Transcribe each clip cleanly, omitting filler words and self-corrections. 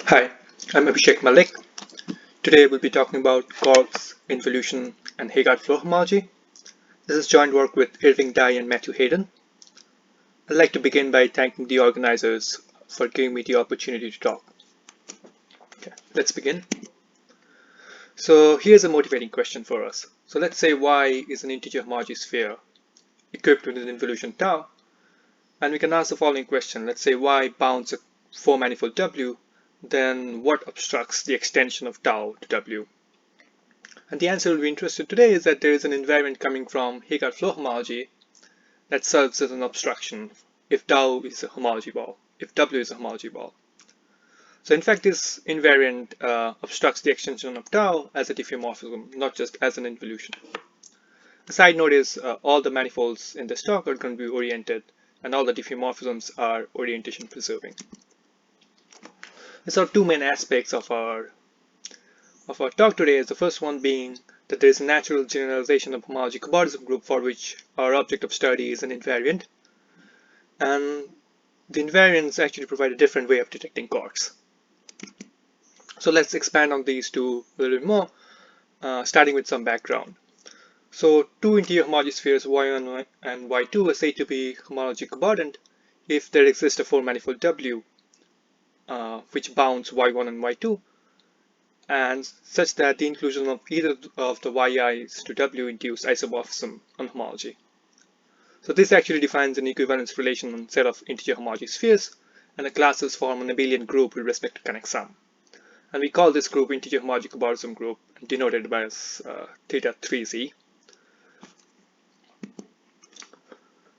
Hi, I'm Abhishek Mallick. Today we'll be talking about Corks, Involution, and Heegaard flow homology. This is joint work with Irving Dye and Matthew Hayden. I'd like to begin by thanking the organizers for giving me the opportunity to talk. Okay, let's begin. So here's a motivating question for us. So let's say Y is an integer homology sphere equipped with an involution tau, and we can ask the following question. Let's say Y bounds a four-manifold W, then what obstructs the extension of tau to W? And the answer we'll be interested today is that there is an invariant coming from Heegaard flow homology that serves as an obstruction if tau is a homology ball, if W is a homology ball. So in fact, this invariant obstructs the extension of tau as a diffeomorphism, not just as an involution. The side note is all the manifolds in this talk are going to be oriented, and all the diffeomorphisms are orientation preserving. There are two main aspects of our talk today. Is the first one being that there is a natural generalization of homology cobordism group for which our object of study is an invariant, and the invariants actually provide a different way of detecting Corks. So let's expand on these two a little bit more, starting with some background. So two interior homology spheres Y1 and Y2 are said to be homology cobordant if there exists a four-manifold W which bounds Y1 and Y2, and such that the inclusion of either of the yi's to W induce isomorphism on homology. So this actually defines an equivalence relation on a set of integer homology spheres, and the classes form an abelian group with respect to connect sum. And we call this group integer homology cobordism group, denoted by theta 3z.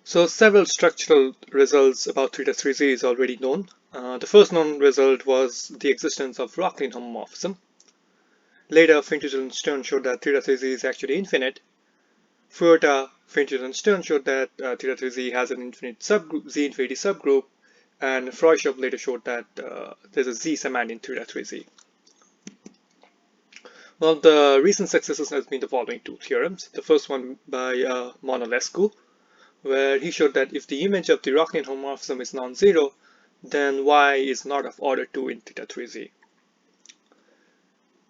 So several structural results about theta 3z is already known. The first known result was the existence of Rocklin homomorphism. Later, Fintuzel and Stern showed that theta 3z is actually infinite. Further, Fintuzel and Stern showed that theta 3z has an infinite subgroup, Z infinity subgroup, and Freushoff later showed that there's a Z summand in theta 3z. One of the recent successes has been the following two theorems. The first one by Monolescu, where he showed that if the image of the Rocklin homomorphism is non-zero, then Y is not of order 2 in theta 3z.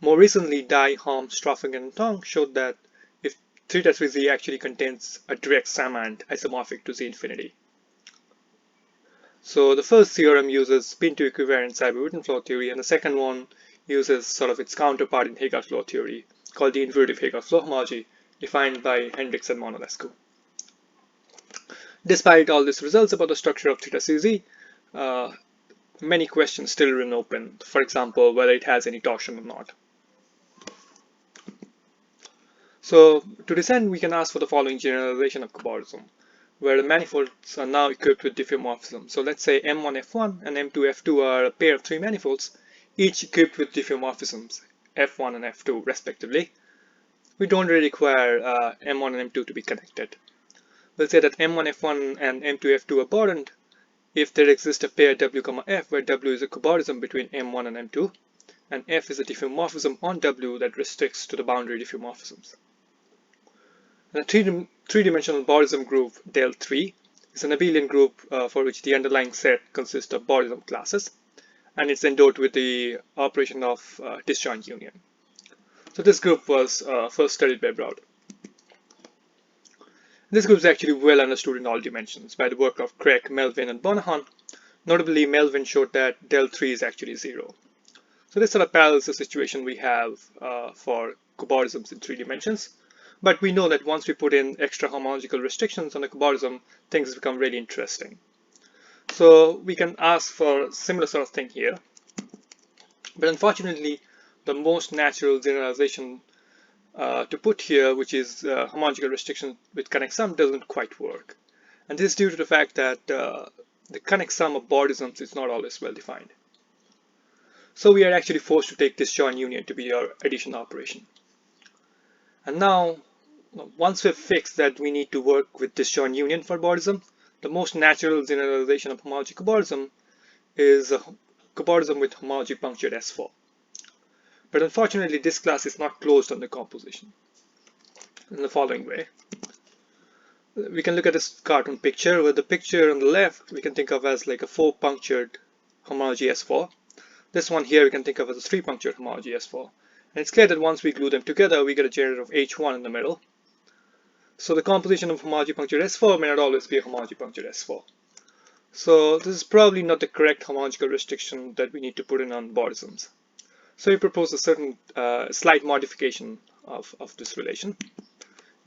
More recently, Dye, Holm, Stroffingen, and Tong showed that if theta 3z actually contains a direct summand isomorphic to Z infinity. So the first theorem uses spin-2 equivalent Seiberg-Witten theory, and the second one uses sort of its counterpart in Heegaard flow theory, called the invertive Heegaard flow homology, defined by Hendricks and Monolescu. Despite all these results about the structure of theta 3z, many questions still remain open. For example, whether it has any torsion or not. So to this end, we can ask for the following generalization of cobordism, where the manifolds are now equipped with diffeomorphism. So let's say M1F1 and M2F2 are a pair of three manifolds, each equipped with diffeomorphisms, F1 and F2 respectively. We don't really require M1 and M2 to be connected. We'll say that M1F1 and M2F2 are abordant if there exists a pair W, F, where W is a cobordism between M1 and M2, and F is a diffeomorphism on W that restricts to the boundary diffeomorphisms. And a three-dimensional bordism group del3 is an abelian group for which the underlying set consists of bordism classes, and it's endowed with the operation of disjoint union. So this group was first studied by Browder. This group is actually well understood in all dimensions by the work of Craig, Melvin, and Bonahan. Notably, Melvin showed that del3 is actually 0. So this sort of parallels the situation we have for cobordisms in 3 dimensions. But we know that once we put in extra homological restrictions on the cobordism, things become really interesting. So we can ask for a similar sort of thing here. But unfortunately, the most natural generalization to put here, which is homological restriction with connect sum, doesn't quite work. And this is due to the fact that the connect sum of bordisms is not always well defined. So we are actually forced to take disjoint union to be our addition operation. And now, once we've fixed that we need to work with disjoint union for bordism, the most natural generalization of homology cobordism is a cobordism with homology punctured S4. But unfortunately, this class is not closed on the composition in the following way. We can look at this cartoon picture, where the picture on the left we can think of as like a 4 punctured homology S4. This one here we can think of as a 3-punctured homology S4. And it's clear that once we glue them together, we get a generator of H1 in the middle. So the composition of homology punctured S4 may not always be a homology punctured S4. So this is probably not the correct homological restriction that we need to put in on Bordisms. So we propose a certain slight modification of this relation,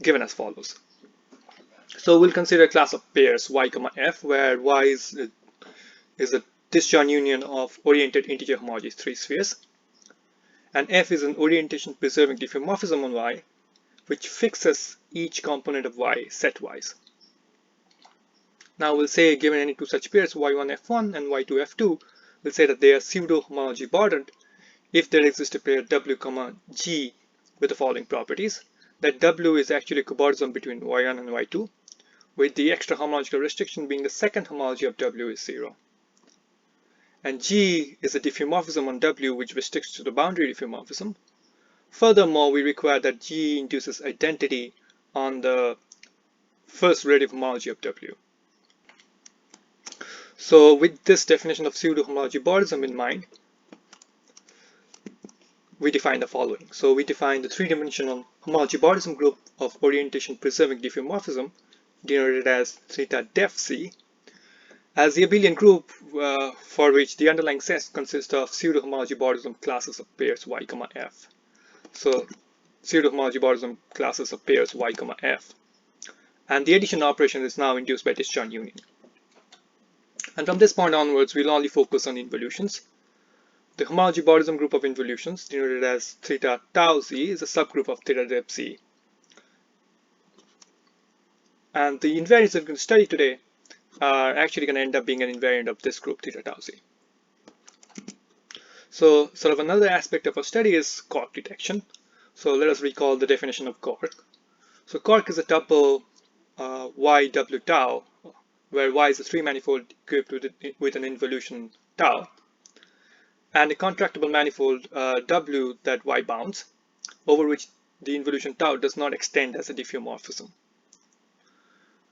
given as follows. So we'll consider a class of pairs y, f, where y is a disjoint union of oriented integer homologies 3 spheres, and f is an orientation preserving diffeomorphism on y, which fixes each component of y set-wise. Now we'll say, given any two such pairs, y1 f1 and y2 f2, we'll say that they are pseudo-homology bordered if there exists a pair w, g with the following properties: that w is actually a cobordism between y1 and y2, with the extra homological restriction being the second homology of w is 0. And G is a diffeomorphism on W which restricts to the boundary diffeomorphism. Furthermore, we require that G induces identity on the first relative homology of W. So with this definition of pseudo-homology Bordism in mind, we define the following. So we define the three-dimensional homology Bordism group of orientation preserving diffeomorphism, denoted as theta def C, as the abelian group for which the underlying set consists of pseudo-homology Bordism classes of pairs y, f. So pseudo-homology Bordism classes of pairs y, f. And the addition operation is now induced by disjoint union. And from this point onwards, we'll only focus on involutions. The homology Bordism group of involutions, denoted as theta tau z, is a subgroup of theta dep z. And the invariants that we're going to study today are actually going to end up being an invariant of this group theta tau z. So sort of another aspect of our study is Cork detection. So let us recall the definition of Cork. So Cork is a tuple y w tau, where y is a 3-manifold equipped with an involution tau, and a contractible manifold w that y bounds, over which the involution tau does not extend as a diffeomorphism.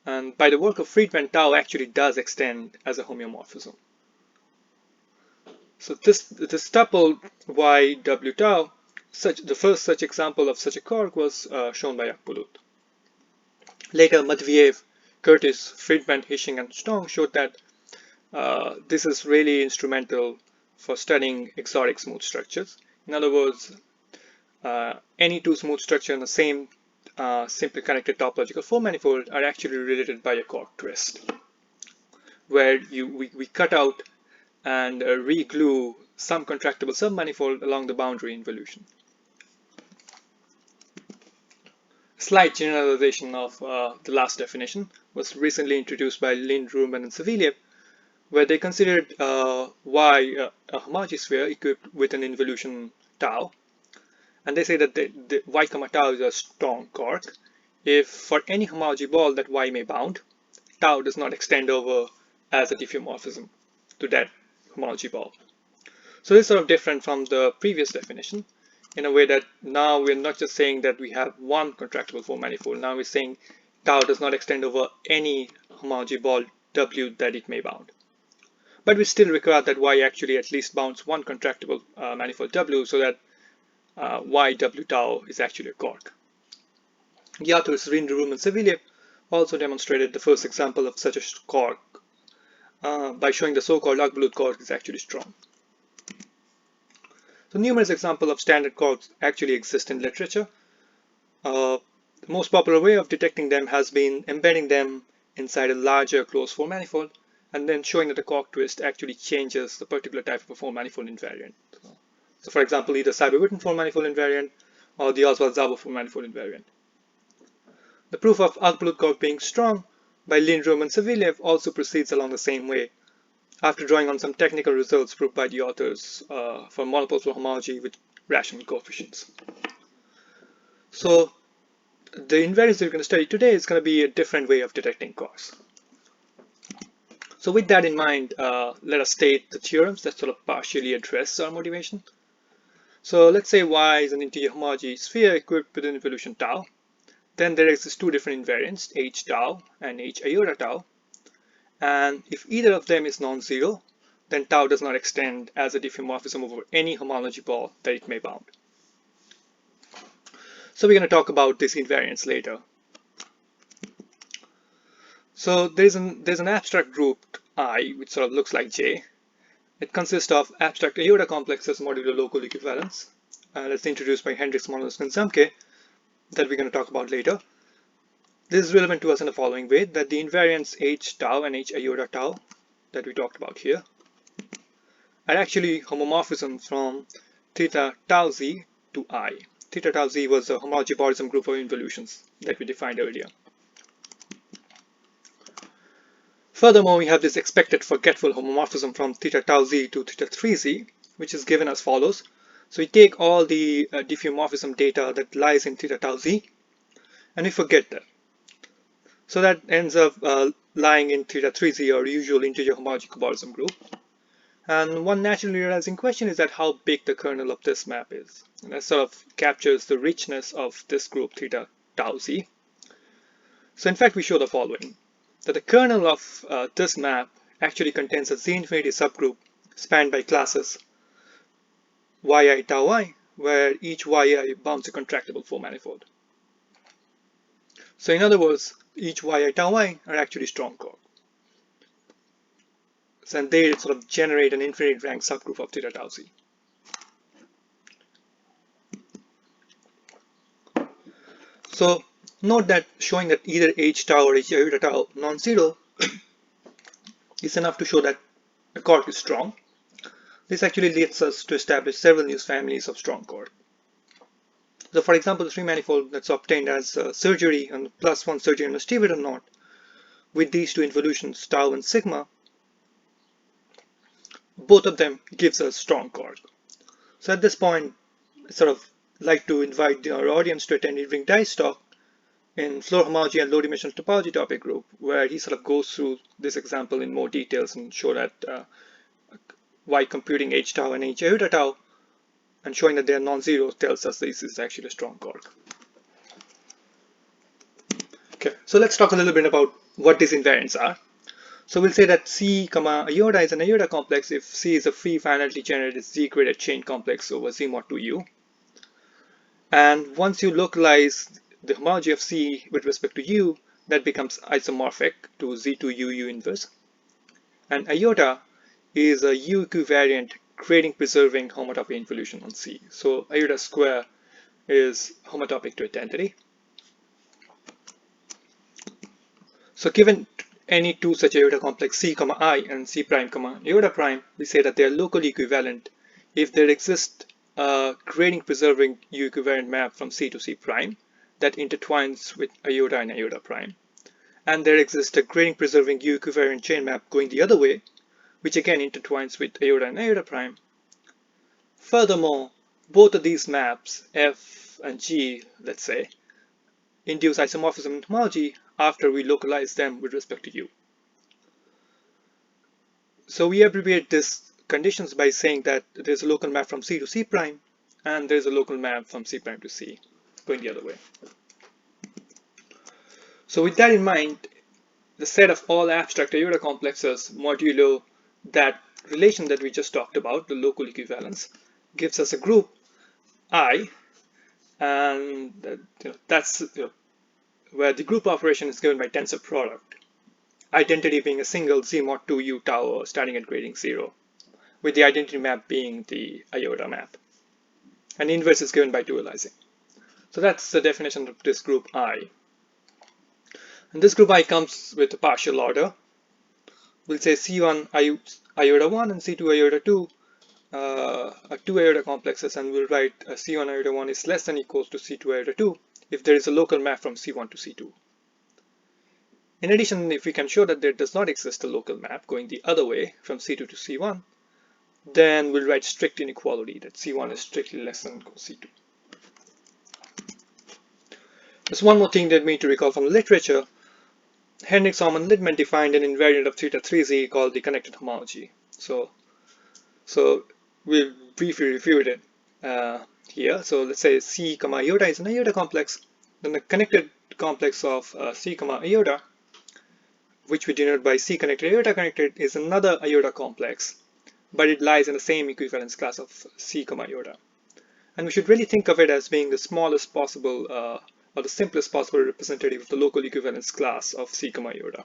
And by the work of Friedman, tau actually does extend as a homeomorphism. So this tuple y w tau, the first such example of such a Cork was shown by Akbulut. Later, Matviev, Curtis, Friedman, Hishing, and Strong showed that this is really instrumental for studying exotic smooth structures. In other words, any two smooth structures in the same simply connected topological 4-manifold are actually related by a Cork twist, where we cut out and re-glue some contractible submanifold along the boundary involution. Slight generalization of the last definition was recently introduced by Lind, Ruhlmann, and Saviliev, where they considered Y a homology sphere equipped with an involution tau, and they say that the Y, tau is a strong Cork if for any homology ball that Y may bound, tau does not extend over as a diffeomorphism to that homology ball. So this is sort of different from the previous definition, in a way that now we're not just saying that we have one contractible 4-manifold, now we're saying tau does not extend over any homology ball W that it may bound. But we still require that Y actually at least bounds one contractible manifold W, so that Y W tau is actually a Cork. The authors Rind, Ruhlmann, and Saviliev also demonstrated the first example of such a Cork by showing the so-called Akbulut Cork is actually strong. So numerous examples of standard Corks actually exist in literature. The most popular way of detecting them has been embedding them inside a larger closed 4-manifold and then showing that the Cork twist actually changes the particular type of a 4-manifold invariant. So for example, either Seiberg-Witten 4-manifold invariant or the Oswald-Szabo 4-manifold invariant. The proof of Akbulut Cork being strong by Lind, Ruhlmann, and Saviliev also proceeds along the same way, after drawing on some technical results proved by the authors for monopolar homology with rational coefficients. So the invariance that we're going to study today is going to be a different way of detecting Corks. So with that in mind, let us state the theorems that sort of partially address our motivation. So let's say Y is an integer homology sphere equipped with an involution tau. Then there exist two different invariants, H tau and H iota tau. And if either of them is non-zero, then tau does not extend as a diffeomorphism over any homology ball that it may bound. So we're going to talk about this invariance later. So there's an abstract group I, which sort of looks like J. It consists of abstract iota complexes modulo local equivalence. That's introduced by Hendricks, Molyneux, and Zamke, that we're going to talk about later. This is relevant to us in the following way, that the invariants H tau and H iota tau that we talked about here are actually homomorphisms from theta tau z to I. Theta tau z was a homology Borism group of involutions that we defined earlier. Furthermore, we have this expected forgetful homomorphism from theta tau z to theta 3z, which is given as follows. So we take all the diffeomorphism data that lies in theta tau z, and we forget that. So that ends up lying in theta 3z, or usual integer homology Borism group. And one naturally arising question is that how big the kernel of this map is. And that sort of captures the richness of this group theta tau z. So in fact, we show the following, that the kernel of this map actually contains a z-infinity subgroup spanned by classes yi tau I, where each yi bounds a contractible four manifold. So in other words, each yi tau I are actually strong Cork. And they sort of generate an infinite rank subgroup of theta tau z. So note that showing that either H tau or H iota tau non-zero is enough to show that a Cork is strong. This actually leads us to establish several new families of strong Cork. So for example, the three manifold that's obtained as surgery and +1 surgery on a Stevedon knot with these two involutions tau and sigma, both of them gives us strong Cork. So at this point, I sort of like to invite our audience to attend Irving Dye's talk in Floer homology and low dimensional topology topic group, where he sort of goes through this example in more details and show that why computing H tau and H iota tau and showing that they are non-zero tells us this is actually a strong Cork. Okay, so let's talk a little bit about what these invariants are. So we'll say that C, iota is an iota complex if C is a free finitely generated Z-graded chain complex over Z mod 2U. And once you localize the homology of C with respect to U, that becomes isomorphic to Z2UU inverse. And iota is a U equivariant grading preserving homotopy involution on C. So iota square is homotopic to identity. So given any two such iota complex C, I and C prime, iota prime, we say that they are locally equivalent if there exists a grading preserving U equivariant map from C to C prime that intertwines with iota and iota prime. And there exists a grading preserving U equivariant chain map going the other way, which again intertwines with iota and iota prime. Furthermore, both of these maps, F and G, let's say, induce isomorphism in homology after we localize them with respect to U. So we abbreviate these conditions by saying that there's a local map from C to C prime, and there's a local map from C prime to C, going the other way. So with that in mind, the set of all abstract iota complexes modulo that relation that we just talked about, the local equivalence, gives us a group I, and that's where the group operation is given by tensor product, identity being a single Z mod 2U tau starting at grading 0, with the identity map being the iota map. And the inverse is given by dualizing. So that's the definition of this group I. And this group I comes with a partial order. We'll say C1 iota 1 and C2 iota 2 are two iota complexes, and we'll write C1 iota 1 is less than or equals to C2 iota 2 if there is a local map from C1 to C2. In addition, if we can show that there does not exist a local map going the other way from C2 to C1, then we'll write strict inequality that C1 is strictly less than or equals to C2. There's one more thing that we need to recall from the literature. Hendricks, Orman, Lidman defined an invariant of theta 3z called the connected homology. So we'll briefly review it here. So let's say C, iota is an iota complex. Then the connected complex of C, iota, which we denote by C connected iota connected, is another iota complex but it lies in the same equivalence class of C, iota. And we should really think of it as being the smallest possible or the simplest possible representative of the local equivalence class of C, iota.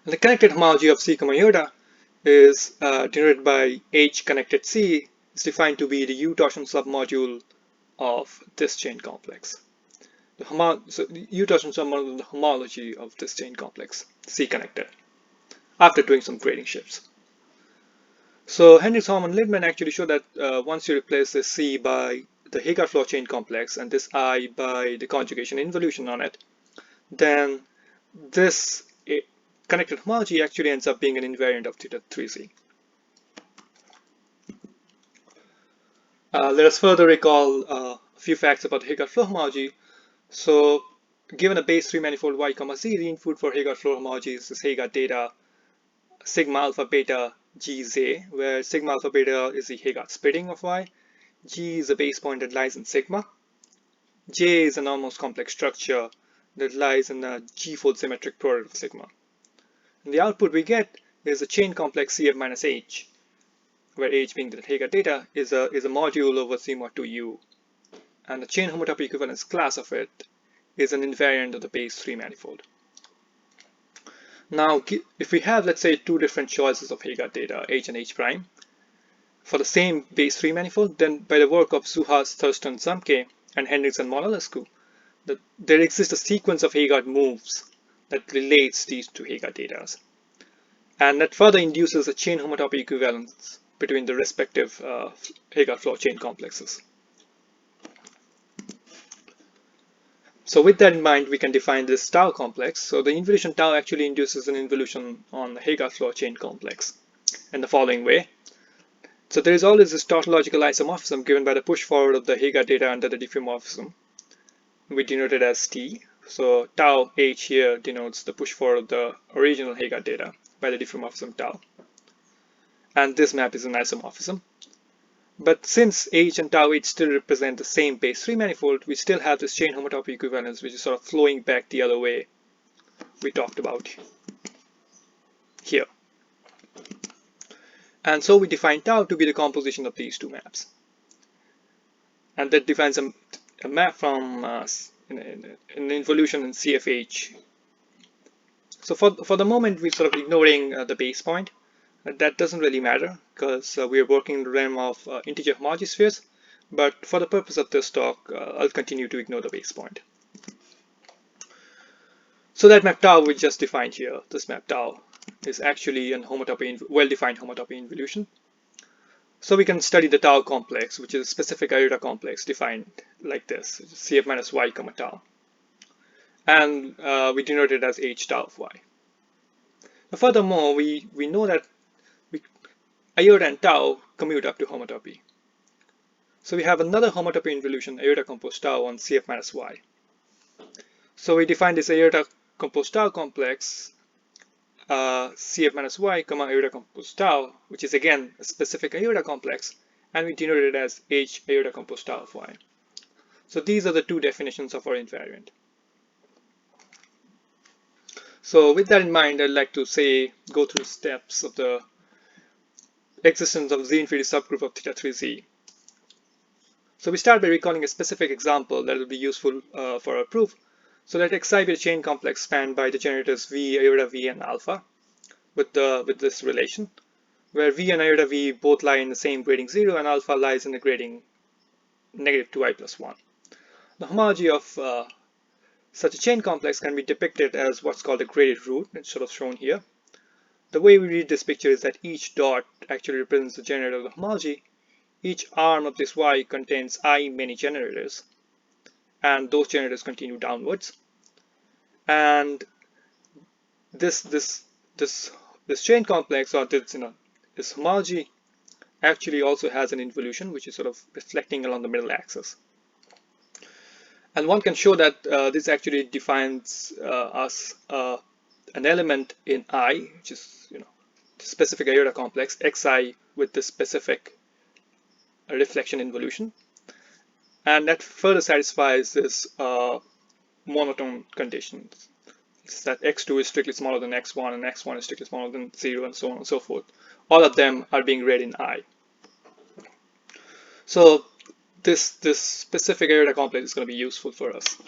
And the connected homology of C, iota is denoted by H connected C, is defined to be the U torsion submodule of this chain complex. So the U torsion submodule is the homology of this chain complex, C connected, after doing some grading shifts. So Hendricks, Horman, and Liebman actually show that once you replace this C by the Heegaard Floer chain complex and this I by the conjugation involution on it, then this connected homology actually ends up being an invariant of theta 3Z. Let us further recall a few facts about the Heegaard Floer homology. So given a base 3 manifold y, z, the input for Heegaard Floer homology is this Heegaard data sigma alpha beta gz, where sigma alpha beta is the Heegaard splitting of y, g is a base point that lies in sigma, j is an almost complex structure that lies in a g-fold symmetric product of sigma. And the output we get is a chain complex Cf minus h, where h being the Heegaard data is a module over C mod 2u. And the chain homotopy equivalence class of it is an invariant of the base 3 manifold. Now, if we have, let's say, two different choices of Heegaard data, h and h prime, for the same base 3 manifold, then by the work of Suhas, Thurston, Zamke, and Hendricks and Monolescu, there exists a sequence of Heegaard moves that relates these two Heegaard data, and that further induces a chain homotopy equivalence between the respective Heegaard Floer chain complexes. So with that in mind, we can define this tau complex. So the involution tau actually induces an involution on the Heegaard Floer chain complex in the following way. So there is always this tautological isomorphism given by the push forward of the Heegaard data under the diffeomorphism. We denote it as T. So tau h here denotes the push forward of the original Heegaard data by the diffeomorphism tau. And this map is an isomorphism. But since h and tau h still represent the same base 3 manifold, we still have this chain homotopy equivalence, which is sort of flowing back the other way we talked about here. And so we define tau to be the composition of these two maps. And that defines a map from an involution in CFH. So for the moment, we're sort of ignoring the base point. That doesn't really matter because we are working in the realm of integer homology spheres. But for the purpose of this talk, I'll continue to ignore the base point. So that map tau we just defined here, this map tau, is actually a well-defined homotopy involution. So we can study the tau complex, which is a specific iota complex defined like this, Cf minus y comma tau. And we denote it as h tau of y. Now furthermore, we know that iota and tau commute up to homotopy. So we have another homotopy involution, iota composed tau on Cf minus y. So we define this iota composed tau complex Cf minus y comma iota composed tau, which is again a specific iota complex, and we denote it as h iota composed tau of y. So these are the two definitions of our invariant. So with that in mind, I'd like to go through steps of the existence of Z infinity subgroup of theta 3Z. So we start by recalling a specific example that will be useful for our proof. So let Xi be a chain complex spanned by the generators V, iota V, and alpha with this relation, where V and iota V both lie in the same grading 0 and alpha lies in the grading negative 2i plus 1. The homology of such a chain complex can be depicted as what's called a graded root. It's sort of shown here. The way we read this picture is that each dot actually represents the generator of the homology. Each arm of this Y contains I many generators, and those generators continue downwards. And this chain complex, or this homology, actually also has an involution, which is sort of reflecting along the middle axis. And one can show that this actually defines us an element in I, which is the specific iota complex Xi with this specific reflection involution, and that further satisfies this monotone conditions It's that x2 is strictly smaller than x1 and x1 is strictly smaller than 0 and so on and so forth. All of them are being read in I. So this specific errata complex is going to be useful for us.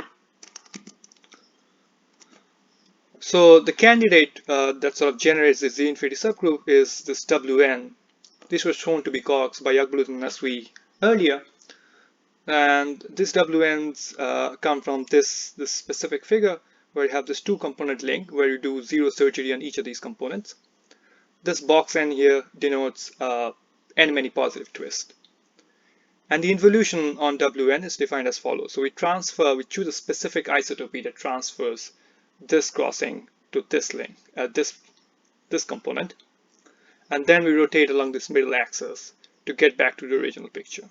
So the candidate that sort of generates this Z infinity subgroup is this Wn. This was shown to be Corks by Yagblut and Nasri earlier. And these Wn's come from this specific figure where you have this two-component link where you do zero surgery on each of these components. This box n here denotes n many positive twist. And the involution on Wn is defined as follows. So we choose a specific isotopy that transfers this crossing to this link, this component, and then we rotate along this middle axis to get back to the original picture.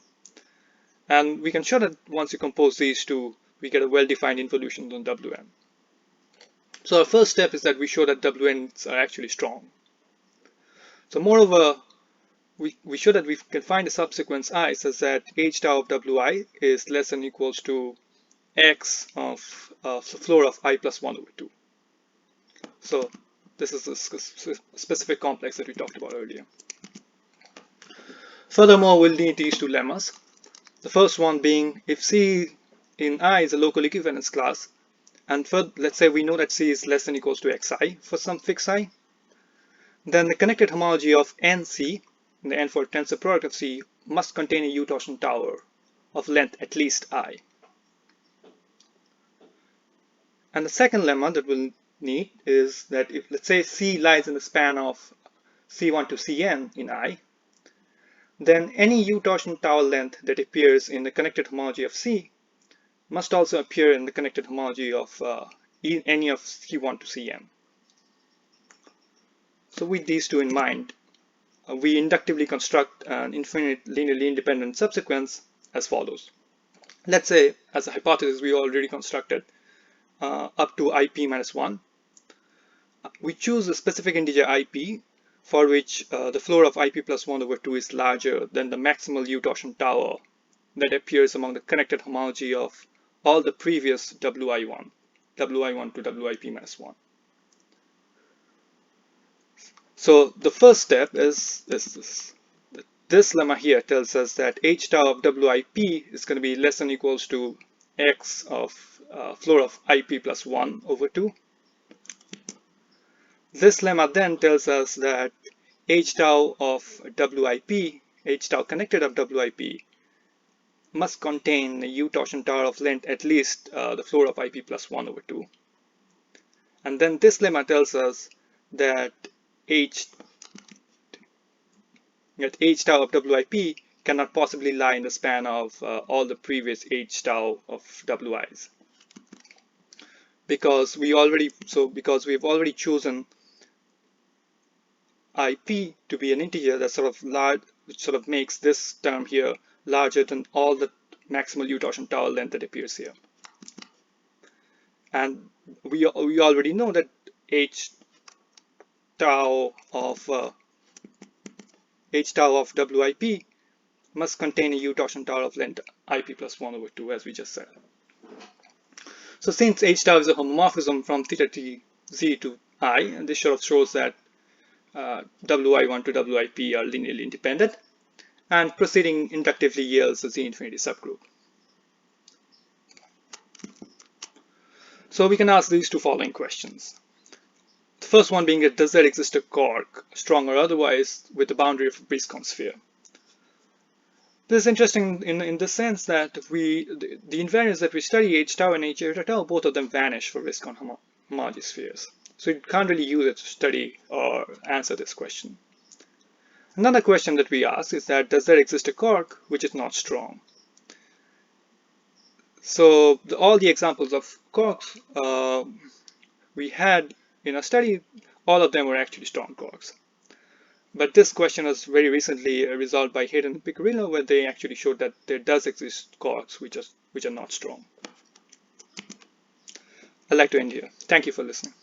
And we can show that once you compose these two, we get a well-defined involution on Wn. So our first step is that we show that Wn's are actually strong. So moreover, we show that we can find a subsequence I such that h tau of Wi is less than or equals to x of the floor of I plus 1 over 2. So this is a specific complex that we talked about earlier. Furthermore, we'll need these two lemmas. The first one being if C in I is a local equivalence class, and let's say we know that C is less than or equals to xi for some fixed I, then the connected homology of NC, the n-fold tensor product of C, must contain a U torsion tower of length at least I. And the second lemma that we'll need is that if, let's say, C lies in the span of C1 to Cn in I, then any U torsion tower length that appears in the connected homology of C must also appear in the connected homology of any of C1 to Cn. So with these two in mind, we inductively construct an infinite linearly independent subsequence as follows. Let's say, as a hypothesis we already constructed, up to IP minus 1. We choose a specific integer IP for which the floor of IP plus 1 over 2 is larger than the maximal U torsion tower that appears among the connected homology of all the previous Wi1 to WIP minus 1. So the first step is this. This lemma here tells us that h tau of WIP is going to be less than or equals to x of floor of IP plus 1 over 2. This lemma then tells us that h tau of WIP, h tau connected of WIP, must contain a U torsion tower of length at least the floor of IP plus 1 over 2. And then this lemma tells us that h tau of WIP cannot possibly lie in the span of all the previous h tau of WIs. Because we've already chosen IP to be an integer that's sort of large, which sort of makes this term here larger than all the maximal U torsion tower length that appears here. And we already know that h tau of WIP must contain a U torsion tower of length IP plus 1 over 2, as we just said. So since h tau is a homomorphism from theta t z to I, and this sort of shows that Wi1 to WIP are linearly independent, and proceeding inductively yields a Z infinity subgroup. So we can ask these two following questions. The first one being that does there exist a Cork, strong or otherwise, with the boundary of a Briscoe sphere? This is interesting in the sense that the invariants that we study, h tau and h eta tau, both of them vanish for Briscoe homology spheres. So you can't really use it to study or answer this question. Another question that we ask is that does there exist a Cork which is not strong? So all the examples of Corks we had in our study, all of them were actually strong Corks. But this question was very recently resolved by Hayden and Picarillo, where they actually showed that there does exist Corks which are not strong. I'd like to end here. Thank you for listening.